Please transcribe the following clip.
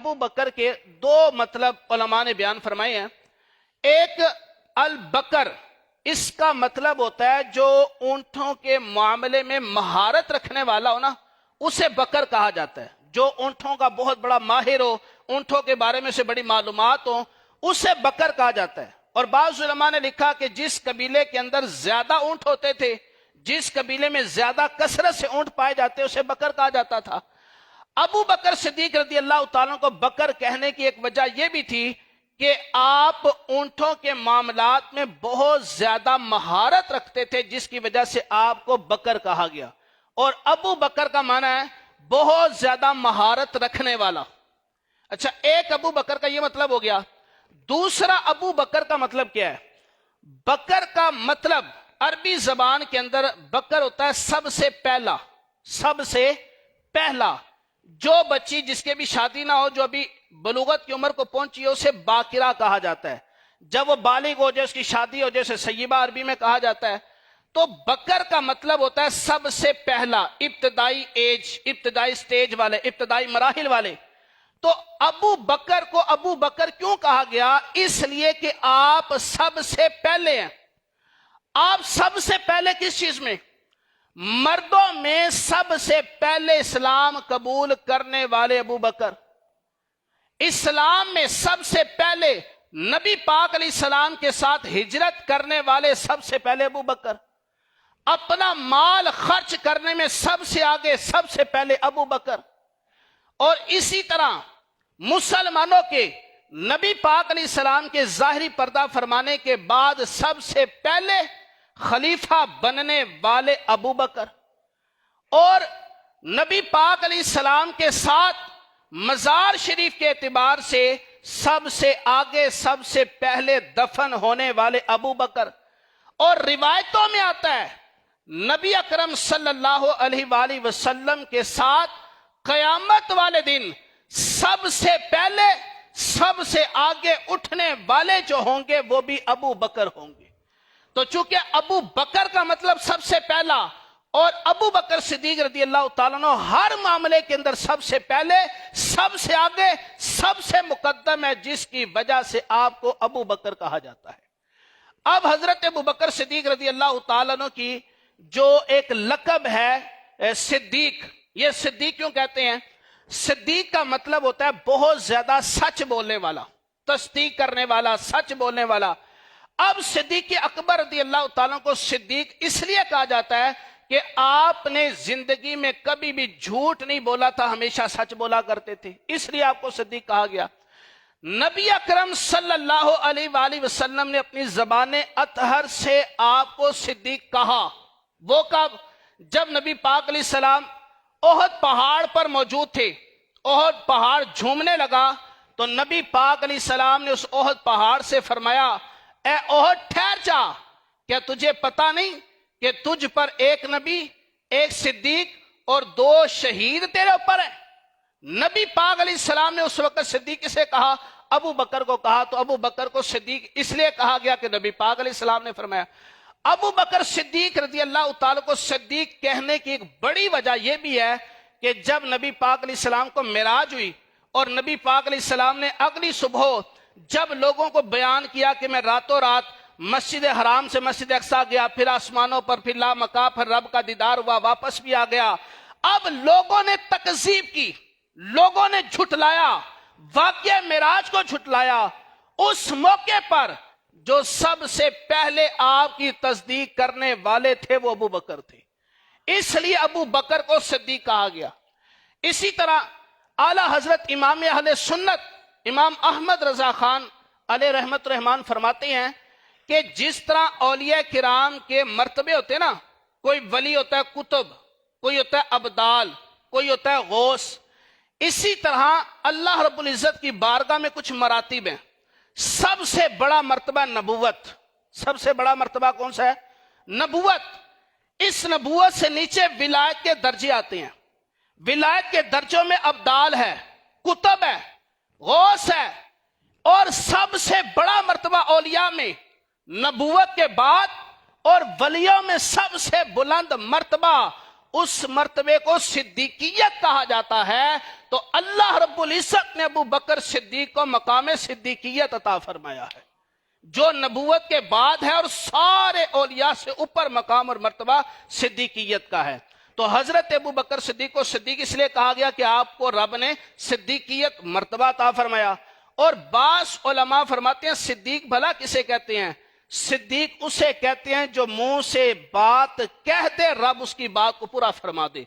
ابو بکر کے دو مطلب علماء نے بیان فرمائے ہیں۔ ایک البکر، اس کا مطلب ہوتا ہے جو اونٹوں کے معاملے میں مہارت رکھنے والا ہو نا، اسے بکر کہا جاتا ہے۔ جو اونٹوں کا بہت بڑا ماہر ہو، اونٹوں کے بارے میں سے بڑی معلومات ہو، اسے بکر کہا جاتا ہے۔ اور بعض علماء نے لکھا کہ جس قبیلے کے اندر زیادہ اونٹ ہوتے تھے، جس قبیلے میں زیادہ کثرت سے اونٹ پائے جاتے، اسے بکر کہا جاتا تھا۔ ابو بکر صدیق رضی اللہ تعالیٰ کو بکر کہنے کی ایک وجہ یہ بھی تھی کہ آپ اونٹوں کے معاملات میں بہت زیادہ مہارت رکھتے تھے، جس کی وجہ سے آپ کو بکر کہا گیا۔ اور ابو بکر کا معنی ہے بہت زیادہ مہارت رکھنے والا۔ اچھا، ایک ابو بکر کا یہ مطلب ہو گیا۔ دوسرا ابو بکر کا مطلب کیا ہے؟ بکر کا مطلب عربی زبان کے اندر بکر ہوتا ہے سب سے پہلا، سب سے پہلا۔ جو بچی جس کے بھی شادی نہ ہو، جو ابھی بلوغت کی عمر کو پہنچی ہے، اسے باکرہ کہا جاتا ہے۔ جب وہ بالغ ہو جائے، اس کی شادی ہو جائے، اسے سیبہ عربی میں کہا جاتا ہے۔ تو بکر کا مطلب ہوتا ہے سب سے پہلا، ابتدائی ایج، ابتدائی سٹیج والے، ابتدائی مراحل والے۔ تو ابو بکر کو ابو بکر کیوں کہا گیا؟ اس لیے کہ آپ سب سے پہلے ہیں۔ آپ سب سے پہلے کس چیز میں؟ مردوں میں سب سے پہلے اسلام قبول کرنے والے ابو بکر، اسلام میں سب سے پہلے نبی پاک علیہ السلام کے ساتھ ہجرت کرنے والے سب سے پہلے ابو بکر، اپنا مال خرچ کرنے میں سب سے آگے سب سے پہلے ابو بکر۔ اور اسی طرح مسلمانوں کے نبی پاک علیہ السلام کے ظاہری پردہ فرمانے کے بعد سب سے پہلے خلیفہ بننے والے ابو بکر، اور نبی پاک علیہ السلام کے ساتھ مزار شریف کے اعتبار سے سب سے آگے سب سے پہلے دفن ہونے والے ابو بکر۔ اور روایتوں میں آتا ہے نبی اکرم صلی اللہ علیہ وآلہ وسلم کے ساتھ قیامت والے دن سب سے پہلے سب سے آگے اٹھنے والے جو ہوں گے وہ بھی ابو بکر ہوں گے۔ تو چونکہ ابو بکر کا مطلب سب سے پہلا، اور ابو بکر صدیق رضی اللہ تعالیٰ عنہ ہر معاملے کے اندر سب سے پہلے، سب سے آگے، سب سے مقدم ہے، جس کی وجہ سے آپ کو ابو بکر کہا جاتا ہے۔ اب حضرت ابو بکر صدیق رضی اللہ تعالیٰ عنہ کی جو ایک لقب ہے صدیق، یہ صدیق کیوں کہتے ہیں؟ صدیق کا مطلب ہوتا ہے بہت زیادہ سچ بولنے والا، تصدیق کرنے والا، سچ بولنے والا۔ اب صدیق اکبر رضی اللہ تعالیٰ کو صدیق اس لیے کہا جاتا ہے کہ آپ نے زندگی میں کبھی بھی جھوٹ نہیں بولا تھا، ہمیشہ سچ بولا کرتے تھے، اس لیے آپ کو صدیق کہا گیا۔ نبی اکرم صلی اللہ علیہ وآلہ وسلم نے اپنی زبان اطہر سے آپ کو صدیق کہا۔ وہ کب؟ جب نبی پاک علیہ السلام احد پہاڑ پر موجود تھے، احد پہاڑ جھومنے لگا تو نبی پاک علیہ السلام نے اس احد پہاڑ سے فرمایا، اے احد ٹھہر جا، کیا تجھے پتا نہیں کہ تجھ پر ایک نبی، ایک صدیق اور 2 شہید تیرے اوپر ہیں؟ نبی پاک علیہ السلام نے اس وقت صدیق سے کہا، ابو بکر کو کہا، تو ابو بکر کو صدیق اس لیے کہا گیا کہ نبی پاک علیہ السلام نے فرمایا۔ ابو بکر صدیق رضی اللہ تعالیٰ کو صدیق کہنے کی ایک بڑی وجہ یہ بھی ہے کہ جب نبی پاک علیہ السلام کو معراج ہوئی اور نبی پاک علیہ السلام نے اگلی صبح جب لوگوں کو بیان کیا کہ میں راتوں رات مسجد حرام سے مسجد اقصیٰ گیا، پھر آسمانوں پر، پھر لامکاں، پھر رب کا دیدار ہوا، واپس بھی آ گیا، اب لوگوں نے تکذیب کی، لوگوں نے جھٹلایا، واقعہ معراج کو جھٹلایا۔ اس موقع پر جو سب سے پہلے آپ کی تصدیق کرنے والے تھے وہ ابو بکر تھے، اس لیے ابو بکر کو صدیق کہا گیا۔ اسی طرح اعلیٰ حضرت امام اہل سنت امام احمد رضا خان علیہ رحمت الرحمان فرماتے ہیں کہ جس طرح اولیاء کرام کے مرتبے ہوتے ہیں نا، کوئی ولی ہوتا ہے قطب، کوئی ہوتا ہے ابدال، کوئی ہوتا ہے غوث، اسی طرح اللہ رب العزت کی بارگاہ میں کچھ مراتب ہیں۔ سب سے بڑا مرتبہ نبوت، سب سے بڑا مرتبہ کون سا ہے؟ نبوت۔ اس نبوت سے نیچے ولایت کے درجے آتے ہیں، ولایت کے درجوں میں ابدال ہے، قطب ہے، غوث ہے، اور سب سے بڑا مرتبہ اولیاء میں نبوت کے بعد اور ولیوں میں سب سے بلند مرتبہ اس مرتبے کو صدیقیت کہا جاتا ہے، تو اللہ رب العزت نے ابو بکر صدیق کو مقام صدیقیت عطا فرمایا ہے، جو نبوت کے بعد ہے اور سارے اولیاء سے اوپر مقام اور مرتبہ صدیقیت کا ہے۔ تو حضرت ابو بکر صدیق کو صدیق اس لیے کہا گیا کہ آپ کو رب نے صدیقیت مرتبہ عطا فرمایا۔ اور بعض علماء فرماتے ہیں صدیق بھلا کسے کہتے ہیں؟ صدیق اسے کہتے ہیں جو منہ سے بات کہہ دے، رب اس کی بات کو پورا فرما دے۔